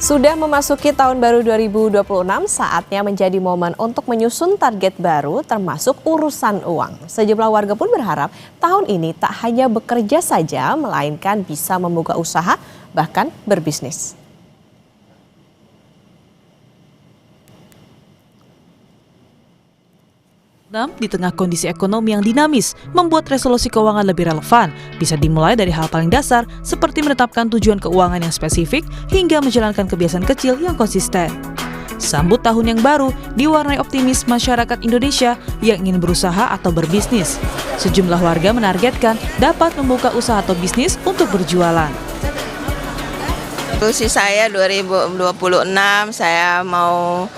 Sudah memasuki tahun baru 2026, saatnya menjadi momen untuk menyusun target baru termasuk urusan uang. Sejumlah warga pun berharap tahun ini tak hanya bekerja saja, melainkan bisa membuka usaha, bahkan berbisnis. Di tengah kondisi ekonomi yang dinamis, membuat resolusi keuangan lebih relevan. Bisa dimulai dari hal paling dasar, seperti menetapkan tujuan keuangan yang spesifik, hingga menjalankan kebiasaan kecil yang konsisten. Sambut tahun yang baru, diwarnai optimis masyarakat Indonesia yang ingin berusaha atau berbisnis. Sejumlah warga menargetkan dapat membuka usaha atau bisnis untuk berjualan. Resolusi saya 2026, saya mau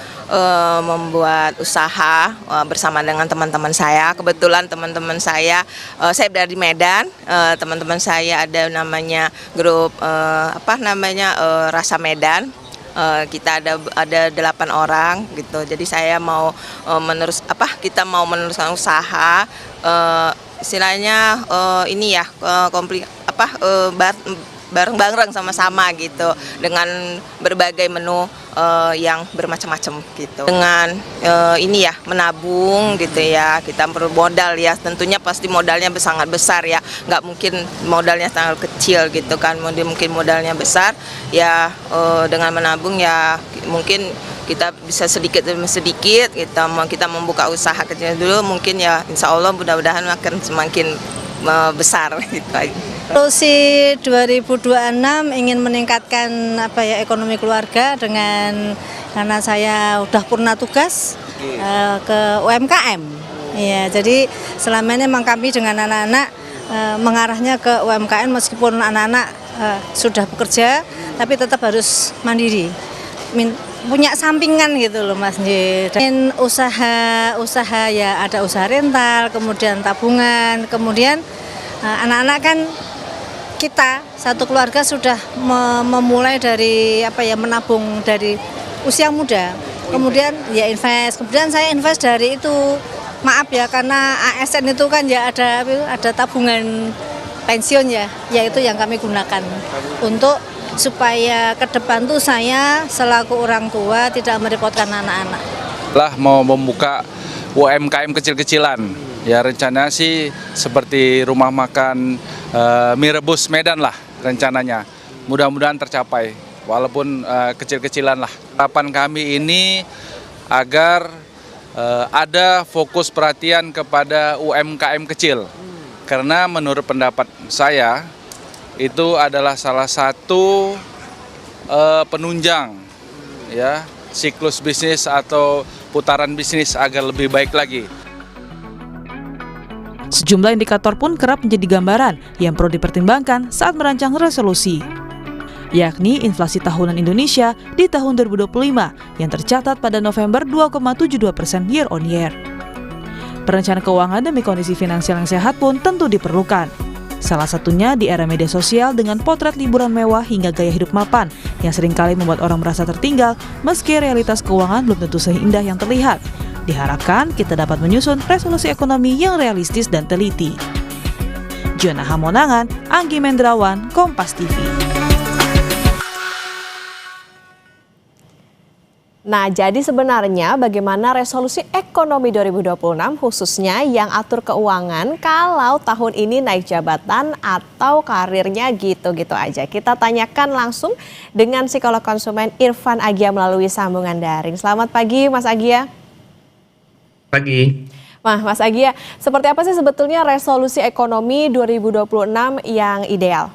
membuat usaha bersama dengan teman-teman saya. Kebetulan teman-teman saya dari Medan, teman-teman saya ada namanya grup Rasa Medan. Kita ada 8 orang gitu. Jadi saya mau kita mau meneruskan usaha, istilahnya bareng-bareng sama-sama gitu, dengan berbagai menu yang bermacam-macam gitu. Dengan menabung gitu ya, kita perlu modal ya, tentunya pasti modalnya sangat besar ya, nggak mungkin modalnya sangat kecil gitu kan, mungkin modalnya besar ya. Dengan menabung ya mungkin kita bisa sedikit demi sedikit kita membuka usaha kecil dulu, mungkin ya insya Allah mudah-mudahan akan semakin besar gitu aja. Resolusi 2026 ingin meningkatkan ekonomi keluarga karena saya udah purna tugas ke UMKM. Ya, jadi selama ini memang kami dengan anak-anak mengarahnya ke UMKM, meskipun anak-anak sudah bekerja tapi tetap harus mandiri. Punya sampingan gitu loh Mas. Dan usaha ya, ada usaha rental, kemudian tabungan, kemudian anak-anak kan kita satu keluarga sudah memulai dari menabung dari usia muda, kemudian ya invest, kemudian saya invest dari itu, maaf ya, karena ASN itu kan ya ada tabungan pensiun ya, yaitu yang kami gunakan untuk supaya ke depan tuh saya selaku orang tua tidak merepotkan anak-anak. Mau membuka UMKM kecil-kecilan, ya rencananya sih seperti rumah makan mie rebus Medan lah rencananya. Mudah-mudahan tercapai, walaupun kecil-kecilan lah. Harapan kami ini agar ada fokus perhatian kepada UMKM kecil, karena menurut pendapat saya itu adalah salah satu penunjang ya siklus bisnis atau putaran bisnis agar lebih baik lagi. Sejumlah indikator pun kerap menjadi gambaran yang perlu dipertimbangkan saat merancang resolusi, yakni inflasi tahunan Indonesia di tahun 2025 yang tercatat pada November 2,72% year on year. Perencanaan keuangan demi kondisi finansial yang sehat pun tentu diperlukan. Salah satunya di era media sosial dengan potret liburan mewah hingga gaya hidup mapan yang seringkali membuat orang merasa tertinggal meski realitas keuangan belum tentu seindah yang terlihat. Diharapkan kita dapat menyusun resolusi ekonomi yang realistis dan teliti. Jona Hamonangan, Anggi Mendrawan, Kompas TV. Nah, jadi sebenarnya bagaimana resolusi ekonomi 2026 khususnya yang atur keuangan kalau tahun ini naik jabatan atau karirnya gitu-gitu aja. Kita tanyakan langsung dengan psikolog konsumen Irfan Agia melalui sambungan daring. Selamat pagi Mas Agia. Pagi. Mas Agia, seperti apa sih sebetulnya resolusi ekonomi 2026 yang ideal?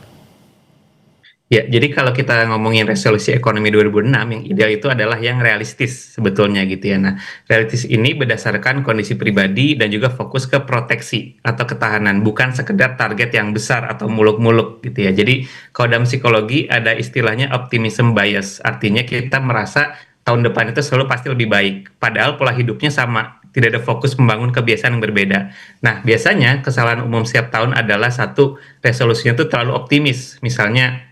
Ya, jadi kalau kita ngomongin resolusi ekonomi 2006, yang ideal itu adalah yang realistis sebetulnya gitu ya. Nah, realistis ini berdasarkan kondisi pribadi dan juga fokus ke proteksi atau ketahanan, bukan sekedar target yang besar atau muluk-muluk gitu ya. Jadi kalau dalam psikologi ada istilahnya optimism bias, artinya kita merasa tahun depan itu selalu pasti lebih baik, padahal pola hidupnya sama, tidak ada fokus membangun kebiasaan yang berbeda. Nah, biasanya kesalahan umum setiap tahun adalah satu, resolusinya itu terlalu optimis, misalnya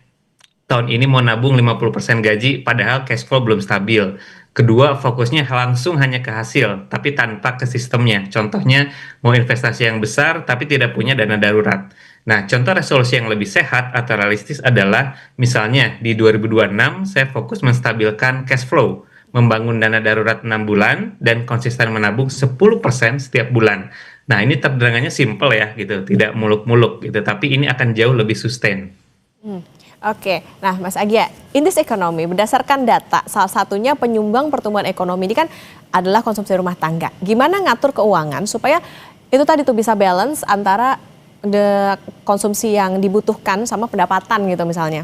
tahun ini mau nabung 50% gaji, padahal cash flow belum stabil. Kedua, fokusnya langsung hanya ke hasil, tapi tanpa ke sistemnya. Contohnya, mau investasi yang besar, tapi tidak punya dana darurat. Nah, contoh resolusi yang lebih sehat atau realistis adalah misalnya di 2026 saya fokus menstabilkan cash flow, membangun dana darurat 6 bulan, dan konsisten menabung 10% setiap bulan. Nah, ini terdengarnya simple ya gitu, tidak muluk-muluk gitu, tapi ini akan jauh lebih sustain. Oke, nah Mas Agia, indeks ekonomi berdasarkan data, salah satunya penyumbang pertumbuhan ekonomi ini kan adalah konsumsi rumah tangga. Gimana ngatur keuangan supaya itu tadi tuh bisa balance antara konsumsi yang dibutuhkan sama pendapatan gitu misalnya?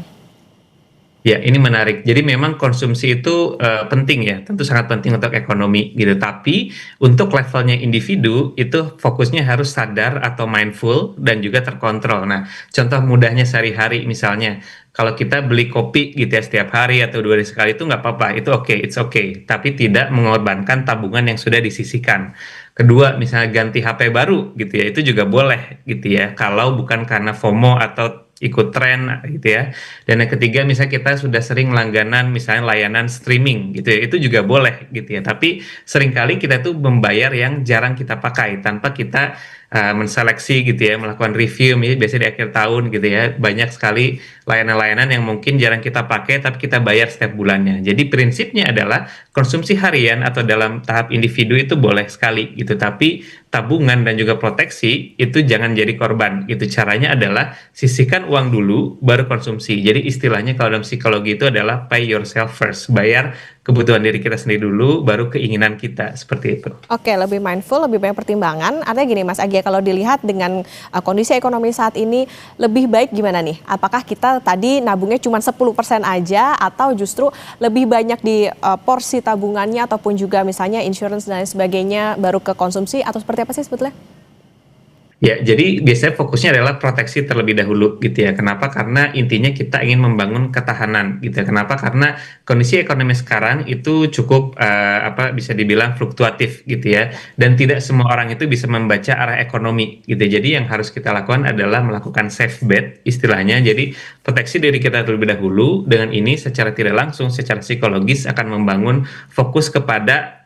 Ya, ini menarik. Jadi memang konsumsi itu penting ya, tentu sangat penting untuk ekonomi gitu. Tapi untuk levelnya individu itu fokusnya harus sadar atau mindful dan juga terkontrol. Nah, contoh mudahnya sehari-hari misalnya, kalau kita beli kopi gitu ya setiap hari atau 2 hari sekali itu nggak apa-apa, itu oke, it's okay. Tapi tidak mengorbankan tabungan yang sudah disisihkan. Kedua, misalnya ganti HP baru gitu ya, itu juga boleh gitu ya, kalau bukan karena FOMO atau ikut tren gitu ya. Dan yang ketiga, misalnya kita sudah sering langganan misalnya layanan streaming gitu ya, itu juga boleh gitu ya. Tapi seringkali kita tuh membayar yang jarang kita pakai tanpa kita menseleksi gitu ya, melakukan review biasanya di akhir tahun gitu ya. Banyak sekali layanan-layanan yang mungkin jarang kita pakai tapi kita bayar setiap bulannya. Jadi prinsipnya adalah konsumsi harian atau dalam tahap individu itu boleh sekali gitu, tapi tabungan dan juga proteksi itu jangan jadi korban gitu. Caranya adalah sisihkan uang dulu baru konsumsi. Jadi istilahnya kalau dalam psikologi itu adalah pay yourself first, bayar kebutuhan diri kita sendiri dulu baru keinginan kita, seperti itu. Oke, lebih mindful, lebih banyak pertimbangan. Artinya gini Mas Agia, kalau dilihat dengan kondisi ekonomi saat ini, lebih baik gimana nih? Apakah kita tadi nabungnya cuma 10% aja atau justru lebih banyak di porsi tabungannya ataupun juga misalnya insurance dan lain sebagainya baru ke konsumsi atau seperti apa sih sebetulnya? Ya, jadi biasanya fokusnya adalah proteksi terlebih dahulu gitu ya. Kenapa? Karena intinya kita ingin membangun ketahanan gitu ya. Kenapa? Karena kondisi ekonomi sekarang itu cukup bisa dibilang fluktuatif gitu ya. Dan tidak semua orang itu bisa membaca arah ekonomi gitu. Jadi yang harus kita lakukan adalah melakukan safe bet istilahnya. Jadi proteksi diri kita terlebih dahulu. Dengan ini secara tidak langsung, secara psikologis akan membangun fokus kepada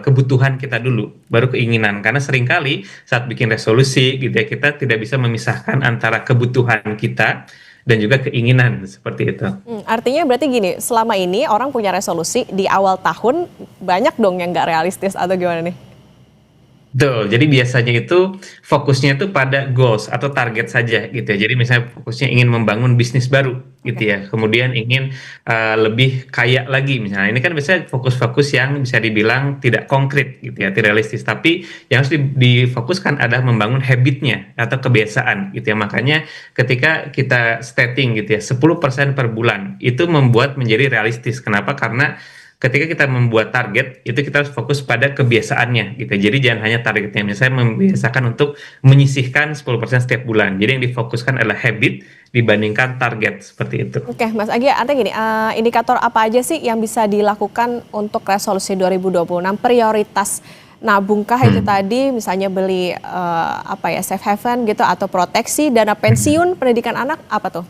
kebutuhan kita dulu, baru keinginan. Karena seringkali saat bikin resolusi gitu ya, kita tidak bisa memisahkan antara kebutuhan kita dan juga keinginan seperti itu. Artinya berarti gini, selama ini orang punya resolusi di awal tahun banyak dong yang nggak realistis atau gimana nih? Betul, jadi biasanya itu fokusnya itu pada goals atau target saja gitu ya. Jadi misalnya fokusnya ingin membangun bisnis baru gitu ya. Kemudian ingin lebih kaya lagi misalnya. Ini kan biasanya fokus-fokus yang bisa dibilang tidak konkret gitu ya, tidak realistis. Tapi yang harus difokuskan adalah membangun habitnya atau kebiasaan gitu ya. Makanya ketika kita setting gitu ya, 10% per bulan itu membuat menjadi realistis. Kenapa? Karena ketika kita membuat target, itu kita harus fokus pada kebiasaannya gitu. Jadi jangan hanya targetnya. Misalnya membiasakan untuk menyisihkan 10% setiap bulan. Jadi yang difokuskan adalah habit dibandingkan target, seperti itu. Oke, Mas Agia, artinya gini, indikator apa aja sih yang bisa dilakukan untuk resolusi 2026? Prioritas nabungkah itu tadi, misalnya beli safe haven gitu, atau proteksi, dana pensiun, pendidikan anak, apa tuh?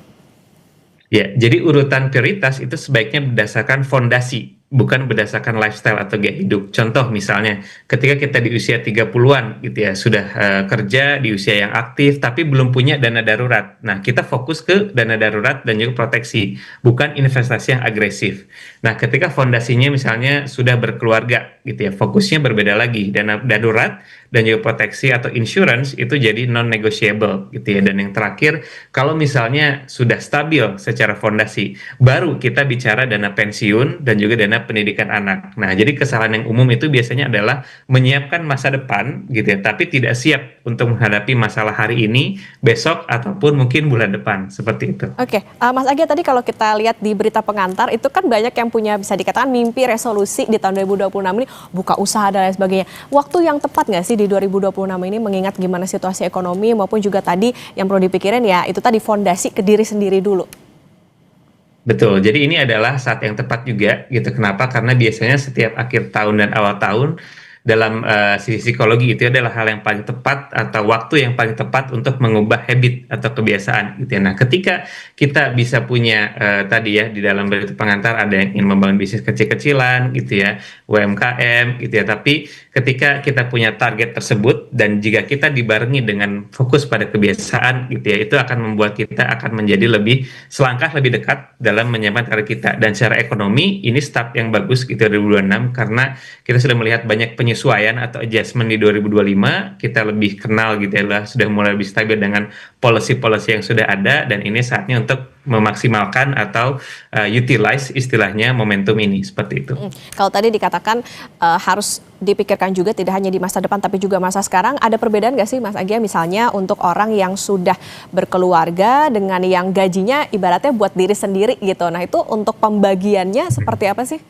Ya, jadi urutan prioritas itu sebaiknya berdasarkan fondasi, bukan berdasarkan lifestyle atau gaya hidup. Contoh misalnya, ketika kita di usia 30-an gitu ya, sudah kerja di usia yang aktif tapi belum punya dana darurat. Nah, kita fokus ke dana darurat dan juga proteksi, bukan investasi yang agresif. Nah, ketika fondasinya misalnya sudah berkeluarga gitu ya, fokusnya berbeda lagi. Dana darurat dan juga proteksi atau insurance itu jadi non-negotiable gitu ya. Dan yang terakhir, kalau misalnya sudah stabil secara fondasi, baru kita bicara dana pensiun dan juga dana pendidikan anak. Nah, jadi kesalahan yang umum itu biasanya adalah menyiapkan masa depan gitu ya, tapi tidak siap untuk menghadapi masalah hari ini, besok, ataupun mungkin bulan depan, seperti itu. Oke, Mas Agia, tadi kalau kita lihat di berita pengantar, itu kan banyak yang punya bisa dikatakan mimpi resolusi di tahun 2026 ini, buka usaha dan lain sebagainya. Waktu yang tepat nggak sih di 2026 ini mengingat gimana situasi ekonomi maupun juga tadi yang perlu dipikirin ya itu tadi fondasi ke diri sendiri dulu? Betul, jadi ini adalah saat yang tepat juga gitu. Kenapa? Karena biasanya setiap akhir tahun dan awal tahun dalam sisi psikologi itu adalah hal yang paling tepat atau waktu yang paling tepat untuk mengubah habit atau kebiasaan gitu ya. Nah, ketika kita bisa punya tadi ya di dalam berita pengantar ada yang ingin membangun bisnis kecil-kecilan gitu ya, UMKM gitu ya. Tapi ketika kita punya target tersebut dan jika kita dibarengi dengan fokus pada kebiasaan gitu ya, itu akan membuat kita akan menjadi selangkah lebih dekat dalam menyiapkan karir kita. Dan secara ekonomi ini start yang bagus gitu 2026 karena kita sudah melihat banyak penyesuaian atau adjustment di 2025, kita lebih kenal gitu ya, sudah mulai lebih stabil dengan policy-policy yang sudah ada, dan ini saatnya untuk memaksimalkan atau utilize istilahnya momentum ini, seperti itu. Kalau tadi dikatakan harus dipikirkan juga tidak hanya di masa depan tapi juga masa sekarang, ada perbedaan nggak sih Mas Agia misalnya untuk orang yang sudah berkeluarga dengan yang gajinya ibaratnya buat diri sendiri gitu, nah itu untuk pembagiannya seperti apa sih?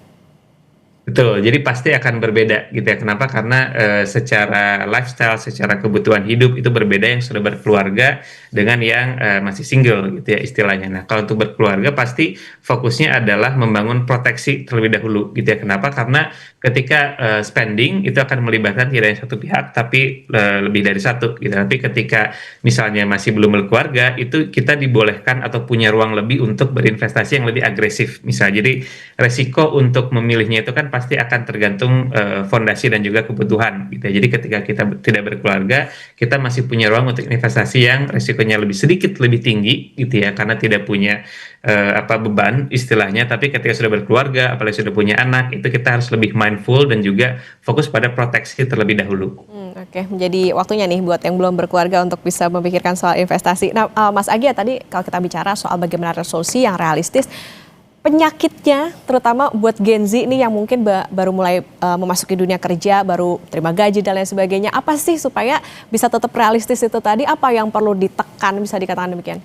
Betul, jadi pasti akan berbeda gitu ya. Kenapa? Karena secara lifestyle, secara kebutuhan hidup itu berbeda yang sudah berkeluarga dengan yang masih single gitu ya istilahnya. Nah, kalau untuk berkeluarga pasti fokusnya adalah membangun proteksi terlebih dahulu gitu ya. Kenapa? Karena ketika spending itu akan melibatkan tidak hanya satu pihak tapi lebih dari satu gitu. Tapi ketika misalnya masih belum berkeluarga itu kita dibolehkan atau punya ruang lebih untuk berinvestasi yang lebih agresif misalnya. Jadi resiko untuk memilihnya itu kan pasti akan tergantung fondasi dan juga kebutuhan gitu ya. Jadi ketika kita tidak berkeluarga, kita masih punya ruang untuk investasi yang resikonya sedikit lebih tinggi gitu ya, karena tidak punya beban istilahnya. Tapi ketika sudah berkeluarga, apalagi sudah punya anak, itu kita harus lebih mindful dan juga fokus pada proteksi terlebih dahulu. Oke, menjadi waktunya nih buat yang belum berkeluarga untuk bisa memikirkan soal investasi. Nah, Mas Agia tadi kalau kita bicara soal bagaimana resolusi yang realistis, penyakitnya terutama buat Gen Z ini yang mungkin baru mulai memasuki dunia kerja, baru terima gaji dan lain sebagainya. Apa sih supaya bisa tetap realistis itu tadi? Apa yang perlu ditekan, bisa dikatakan demikian?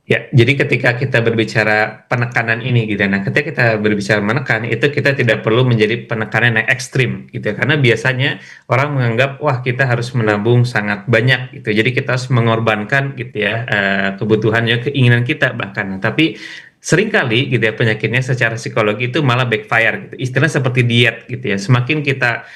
Ya, jadi ketika kita berbicara penekanan ini gitu, nah ketika kita berbicara menekan itu kita tidak perlu menjadi penekanan yang ekstrim gitu ya, karena biasanya orang menganggap wah kita harus menabung sangat banyak gitu, jadi kita harus mengorbankan gitu ya kebutuhannya, keinginan kita bahkan, tapi seringkali gitu ya penyakitnya secara psikologi itu malah backfire gitu, istilah seperti diet gitu ya, semakin kita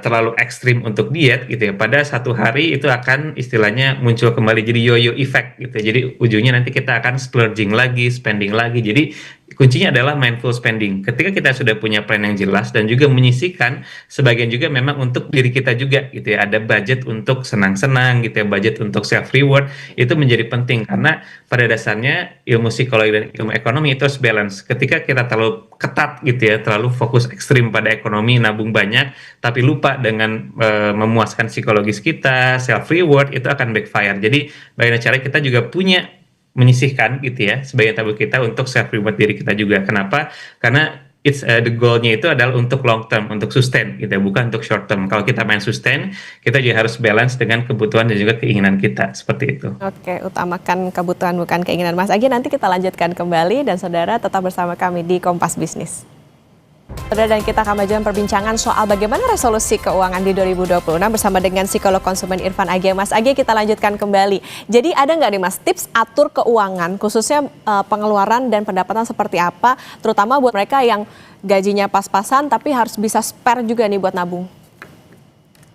terlalu ekstrim untuk diet gitu ya, pada satu hari itu akan istilahnya muncul kembali jadi yo-yo effect gitu ya. Jadi ujungnya nanti kita akan splurging lagi, spending lagi. Jadi kuncinya adalah mindful spending. Ketika kita sudah punya plan yang jelas dan juga menyisihkan sebagian juga memang untuk diri kita juga gitu ya. Ada budget untuk senang-senang gitu ya, budget untuk self reward, itu menjadi penting karena pada dasarnya ilmu psikologi dan ilmu ekonomi itu harus balance. Ketika kita terlalu ketat gitu ya, terlalu fokus ekstrim pada ekonomi, nabung banyak, tapi lupa dengan memuaskan psikologis kita, self reward, itu akan backfire. Jadi bagaimana cara kita juga punya menyisihkan gitu ya sebagian tabungan kita untuk self reward diri kita juga. Kenapa? Karena the goal-nya itu adalah untuk long term, untuk sustain gitu ya, bukan untuk short term. Kalau kita main sustain, kita juga harus balance dengan kebutuhan dan juga keinginan kita, seperti itu. Oke, utamakan kebutuhan bukan keinginan. Mas Agi, nanti kita lanjutkan kembali dan saudara tetap bersama kami di Kompas Bisnis. Saudara, dan kita akan melanjutkan perbincangan soal bagaimana resolusi keuangan di 2026 bersama dengan psikolog konsumen Irfan Agia. Mas Agia, kita lanjutkan kembali. Jadi ada nggak nih Mas tips atur keuangan khususnya pengeluaran dan pendapatan seperti apa, terutama buat mereka yang gajinya pas-pasan tapi harus bisa spare juga nih buat nabung?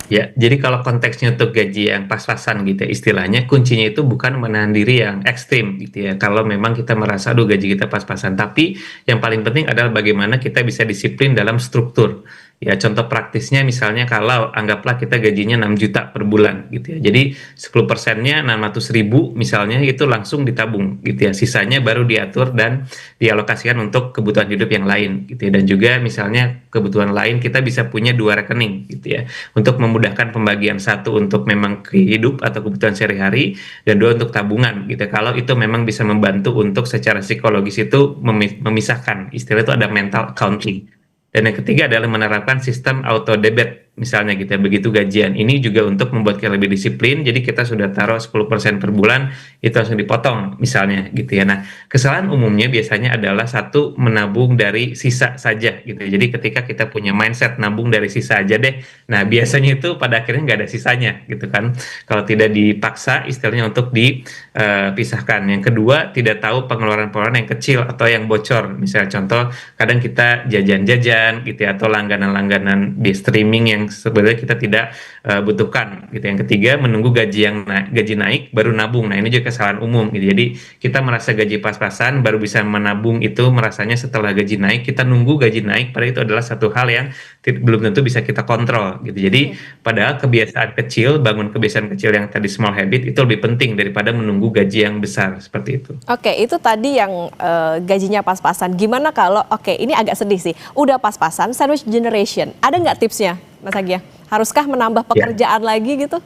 Ya, jadi kalau konteksnya untuk gaji yang pas-pasan gitu ya, istilahnya kuncinya itu bukan menahan diri yang ekstrim gitu ya. Kalau memang kita merasa aduh gaji kita pas-pasan, tapi yang paling penting adalah bagaimana kita bisa disiplin dalam struktur. Ya, contoh praktisnya misalnya kalau anggaplah kita gajinya 6 juta per bulan gitu ya. Jadi 10%-nya 600.000 misalnya itu langsung ditabung gitu ya. Sisanya baru diatur dan dialokasikan untuk kebutuhan hidup yang lain gitu ya. Dan juga misalnya kebutuhan lain kita bisa punya 2 rekening gitu ya. Untuk memudahkan pembagian, satu untuk memang hidup atau kebutuhan sehari-hari dan 2 untuk tabungan gitu ya. Kalau itu memang bisa membantu untuk secara psikologis itu memisahkan, istilah itu ada mental accounting. Dan yang ketiga adalah menerapkan sistem auto debit misalnya gitu ya, begitu gajian. Ini juga untuk membuat kita lebih disiplin, jadi kita sudah taruh 10% per bulan, itu langsung dipotong misalnya gitu ya. Nah, kesalahan umumnya biasanya adalah satu, menabung dari sisa saja gitu ya. Jadi ketika kita punya mindset nabung dari sisa aja deh, nah biasanya itu pada akhirnya nggak ada sisanya gitu kan. Kalau tidak dipaksa istilahnya untuk dipisahkan. Yang kedua, tidak tahu pengeluaran-pengeluaran yang kecil atau yang bocor. Misalnya contoh, kadang kita jajan-jajan gitu ya, atau langganan-langganan di streaming yang sebenarnya kita tidak butuhkan gitu. Yang ketiga, menunggu gaji naik baru nabung. Nah, ini juga kesalahan umum gitu. Jadi kita merasa gaji pas-pasan baru bisa menabung, itu merasanya setelah gaji naik. Kita nunggu gaji naik, padahal itu adalah satu hal yang belum tentu bisa kita kontrol gitu. Jadi padahal kebiasaan kecil, bangun kebiasaan kecil yang tadi small habit itu lebih penting daripada menunggu gaji yang besar seperti itu. Oke, itu tadi yang gajinya pas-pasan. Gimana kalau, oke ini agak sedih sih, udah pas-pasan, sandwich generation. Ada nggak tipsnya, Mas Agia? Haruskah menambah pekerjaan lagi gitu?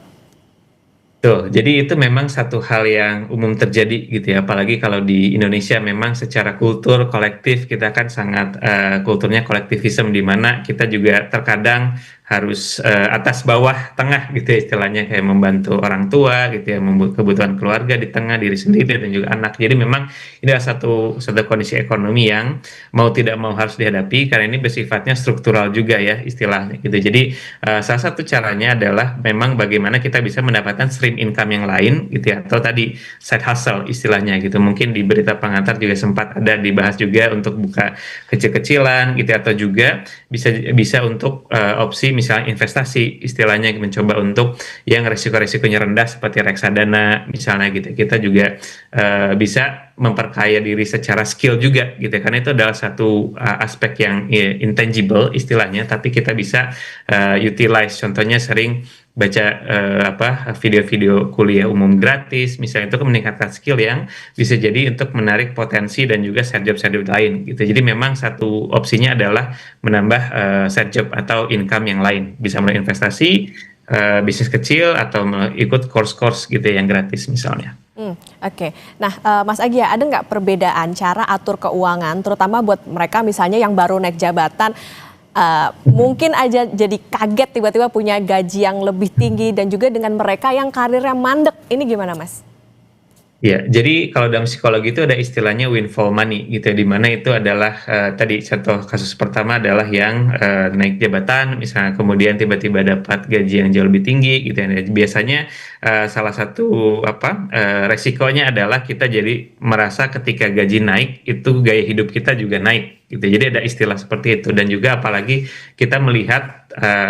Tuh, jadi itu memang satu hal yang umum terjadi gitu ya, apalagi kalau di Indonesia memang secara kultur kolektif kita kan sangat kulturnya kolektivisme, di mana kita juga terkadang harus atas bawah tengah gitu ya, istilahnya kayak membantu orang tua gitu ya, kebutuhan keluarga di tengah diri sendiri dan juga anak. Jadi memang ini adalah satu kondisi ekonomi yang mau tidak mau harus dihadapi, karena ini bersifatnya struktural juga ya istilahnya gitu. Jadi salah satu caranya adalah memang bagaimana kita bisa mendapatkan stream income yang lain gitu ya, atau tadi side hustle istilahnya gitu. Mungkin di berita pengantar juga sempat ada dibahas juga untuk buka kecil-kecilan gitu, atau juga bisa untuk opsi misalnya investasi istilahnya, mencoba untuk yang resiko-resikonya rendah seperti reksadana misalnya gitu. Kita juga bisa memperkaya diri secara skill juga gitu, karena itu adalah satu aspek yang intangible istilahnya, tapi kita bisa utilize. Contohnya sering baca video-video kuliah umum gratis misalnya, itu meningkatkan skill yang bisa jadi untuk menarik potensi dan juga side job lain gitu. Jadi memang satu opsinya adalah menambah side job atau income yang lain, bisa melalui investasi, bisnis kecil, atau ikut course-course gitu yang gratis misalnya. Oke. Nah, Mas Agia, ada nggak perbedaan cara atur keuangan, terutama buat mereka misalnya yang baru naik jabatan, mungkin aja jadi kaget tiba-tiba punya gaji yang lebih tinggi, dan juga dengan mereka yang karirnya mandek, ini gimana Mas? Ya, jadi kalau dalam psikologi itu ada istilahnya windfall money gitu ya, di mana itu adalah tadi contoh kasus pertama adalah yang naik jabatan misalnya, kemudian tiba-tiba dapat gaji yang jauh lebih tinggi gitu ya. Biasanya salah satu resikonya adalah kita jadi merasa ketika gaji naik itu gaya hidup kita juga naik gitu. Jadi ada istilah seperti itu, dan juga apalagi kita melihat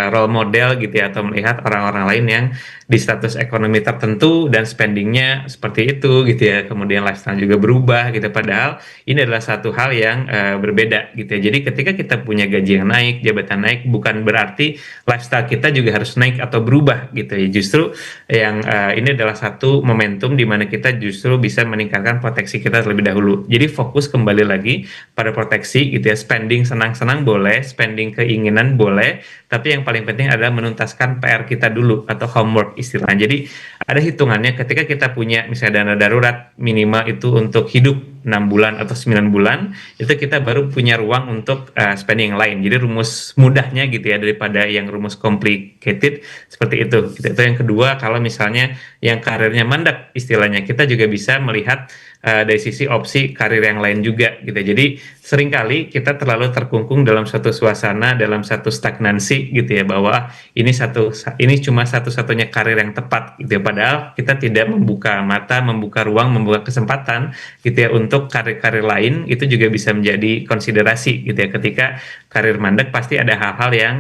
role model gitu ya, atau melihat orang-orang lain yang di status ekonomi tertentu dan spendingnya seperti itu gitu ya, kemudian lifestyle juga berubah gitu, padahal ini adalah satu hal yang berbeda gitu ya. Jadi ketika kita punya gaji yang naik, jabatan naik, bukan berarti lifestyle kita juga harus naik atau berubah gitu ya. Justru yang ini adalah satu momentum di mana kita justru bisa meningkatkan proteksi kita terlebih dahulu. Jadi fokus kembali lagi pada proteksi gitu ya. Spending senang-senang boleh, spending keinginan boleh, tapi yang paling penting adalah menuntaskan PR kita dulu, atau homework istilahnya. Jadi ada hitungannya, ketika kita punya misalnya dana darurat minimal itu untuk hidup 6 bulan atau 9 bulan, itu kita baru punya ruang untuk spending yang lain. Jadi rumus mudahnya gitu ya, daripada yang rumus complicated seperti itu gitu. Itu yang kedua, kalau misalnya yang karirnya mandek istilahnya, kita juga bisa melihat dari sisi opsi karir yang lain juga gitu. Jadi seringkali kita terlalu terkungkung dalam suatu suasana, dalam satu stagnansi gitu ya, bahwa ini cuma satu-satunya karir yang tepat gitu ya. Padahal kita tidak membuka mata, membuka ruang, membuka kesempatan gitu ya untuk karir-karir lain. Itu juga bisa menjadi konsiderasi gitu ya. Ketika karir mandek pasti ada hal-hal yang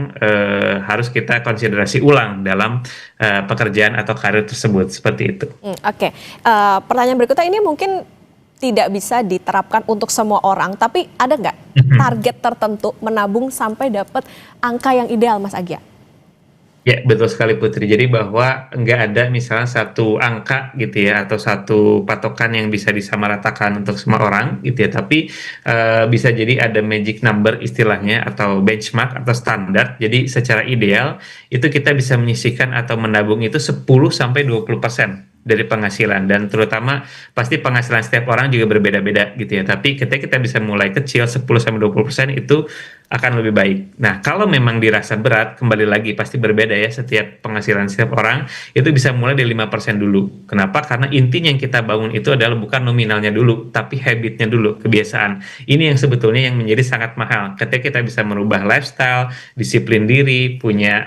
harus kita konsiderasi ulang dalam pekerjaan atau karir tersebut, seperti itu. Oke. Pertanyaan berikutnya ini mungkin tidak bisa diterapkan untuk semua orang, tapi ada nggak target tertentu menabung sampai dapat angka yang ideal, Mas Agia? Ya, betul sekali Putri. Jadi bahwa nggak ada misalnya satu angka gitu ya, atau satu patokan yang bisa disamaratakan untuk semua orang gitu ya, tapi bisa jadi ada magic number istilahnya, atau benchmark atau standar. Jadi secara ideal itu kita bisa menyisihkan atau menabung itu 10-20% dari penghasilan, dan terutama pasti penghasilan setiap orang juga berbeda-beda gitu ya. Tapi kita bisa mulai kecil, 10-20% itu akan lebih baik. Nah, kalau memang dirasa berat, kembali lagi pasti berbeda ya, setiap penghasilan setiap orang itu bisa mulai dari 5% dulu. Kenapa? Karena intinya yang kita bangun itu adalah bukan nominalnya dulu, tapi habitnya dulu, kebiasaan. Ini yang sebetulnya yang menjadi sangat mahal. Ketika kita bisa merubah lifestyle, disiplin diri, punya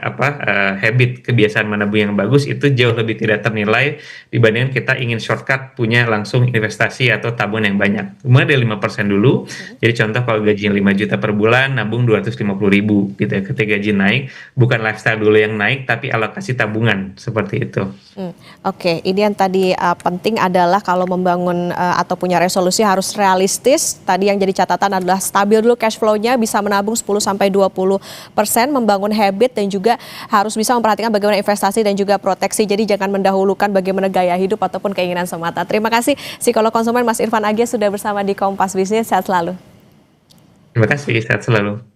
habit, kebiasaan menabung yang bagus, itu jauh lebih tidak ternilai dibandingkan kita ingin shortcut punya langsung investasi atau tabungan yang banyak. Mulai dari 5% dulu. Jadi contoh kalau gajinya 5 juta per bulan, nabung 250.000 gitu ya. Ketika gaji naik, bukan lifestyle dulu yang naik, tapi alokasi tabungan seperti itu. Oke, ini yang tadi penting adalah kalau membangun atau punya resolusi harus realistis. Tadi yang jadi catatan adalah stabil dulu cash flow-nya, bisa menabung 10-20%, membangun habit dan juga harus bisa memperhatikan bagaimana investasi dan juga proteksi. Jadi jangan mendahulukan bagaimana gaya hidup ataupun keinginan semata. Terima kasih psikolog konsumen Mas Irfan Agis sudah bersama di Kompas Bisnis. Sehat selalu. Terima kasih, sehat selalu.